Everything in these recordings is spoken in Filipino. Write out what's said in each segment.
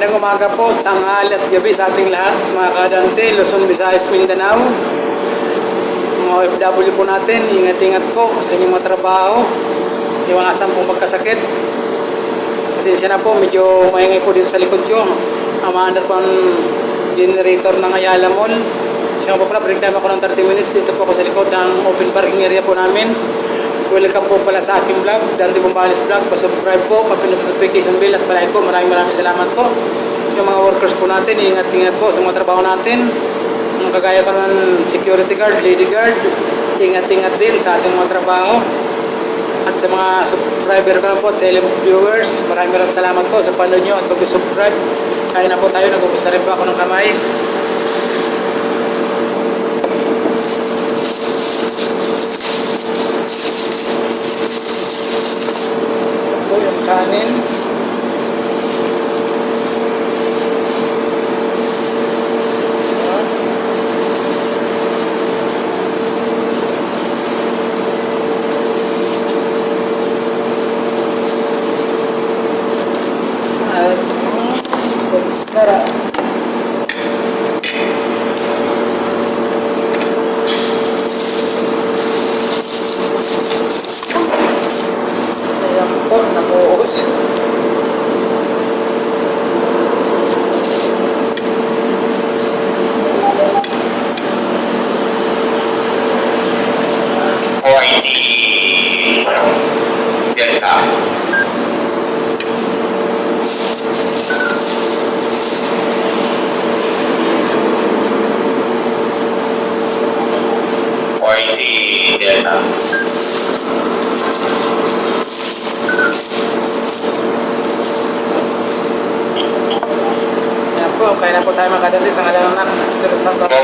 Magandang umaga po, tanghali at gabi sa ating lahat, mga kadante, Luzon, Visayas, Mindanao. Mga OFW po natin, ingat-ingat po sa inyong mga trabaho. Iwasan pong magkasakit. Pasensya na po, medyo maingay po dito sa likod ko. Amaandar po ang generator ng Ayala Mall. Siya po pala, break time ako ng 30 minutes. Dito po ako sa likod ng open parking area po namin. Welcome po pala sa aking vlog, Dante Bombales Vlog. Pa-subscribe po, pa-pindutin notification bell at palike po. Maraming salamat po. Yung mga workers po natin, ingat-ingat po sa mga trabaho natin. Mga kagaya ko ng security guard, lady guard, ingat-ingat din sa ating mga trabaho. At sa mga subscriber ko na po at sa ilang viewers, maraming salamat po sa panood nyo at pag-subscribe. Kaya na po tayo, nag-umpisa rin po ako ng kamay. Ito yung kanin. Sarap. Sayang po, nabuhos. Kaya na po tayo makadante sa ngalan ng Espiritu Santo. Go.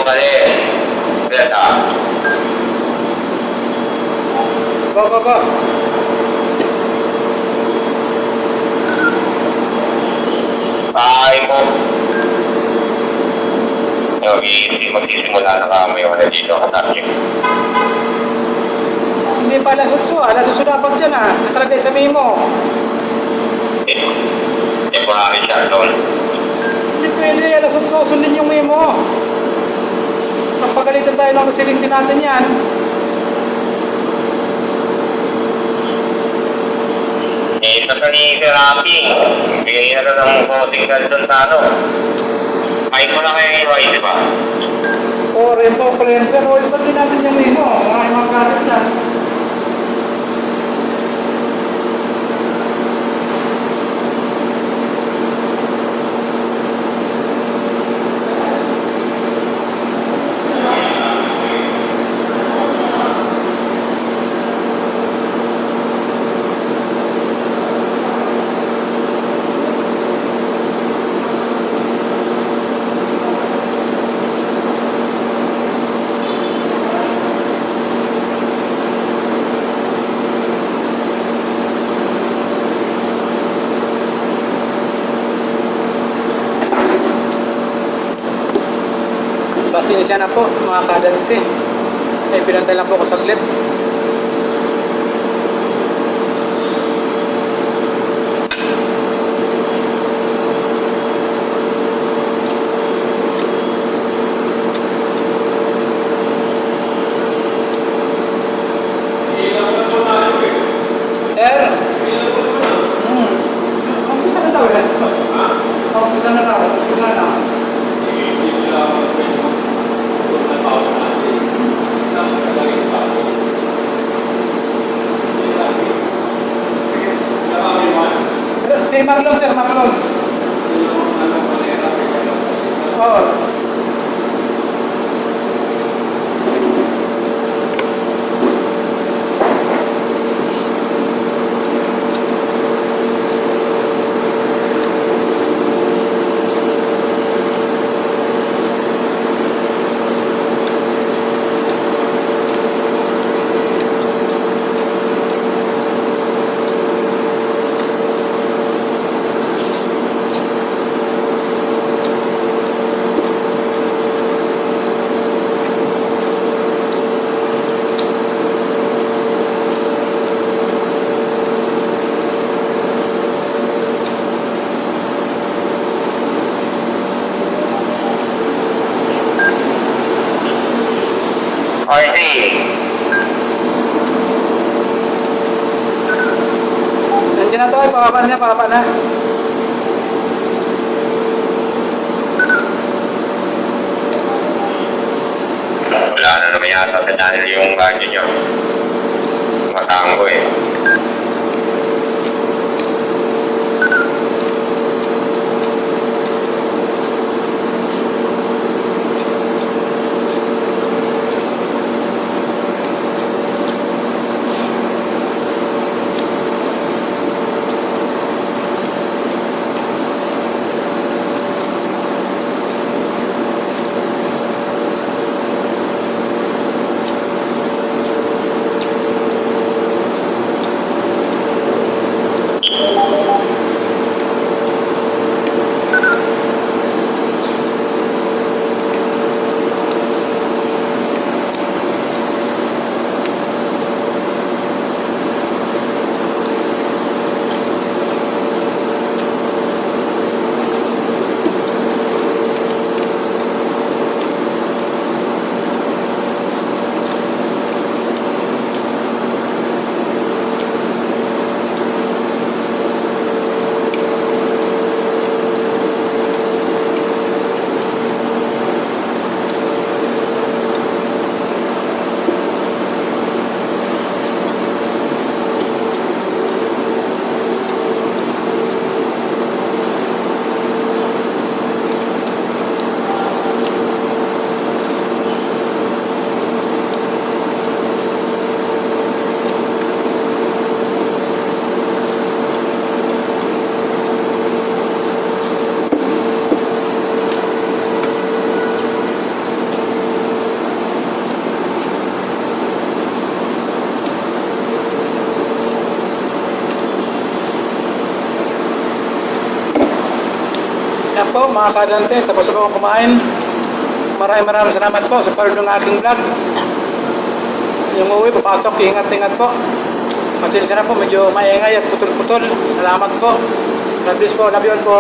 Ay mo. Magsisimula na kami yung dito katapos. Hindi pa alas 8. Alas 8 dapat dyan nakalagay sa memo. Temporary shutdown. Hindi pwede, alas 8 sundin yung memo. Napagalitan tayo ng residente natin yan. Ito sa ni Therapy. Bigay na ng signal doon sa ano. Ay ko na kayo yung di ba? O, rin po, pero sundin natin yung memo. Mga kalit yan. Pasensya na po mga kadante. Pinantay lang po ko saglit. Sir? Umpisa na daw eh. Umpisa na daw. Si Marlon, Sir Marlon. Oo. RC. Nandiyan na to, ay pababa na. Wala na naman yata sa channel yung radyo nyo. Matango eh. Yan po mga kadante, tapos ako kumain. Maraming salamat po sa panood ng aking vlog. Yung uwi, papasok, ingat-ingat po. Pasensya na po, medyo maingay at putol-putol. Salamat po. God bless po, love you all po.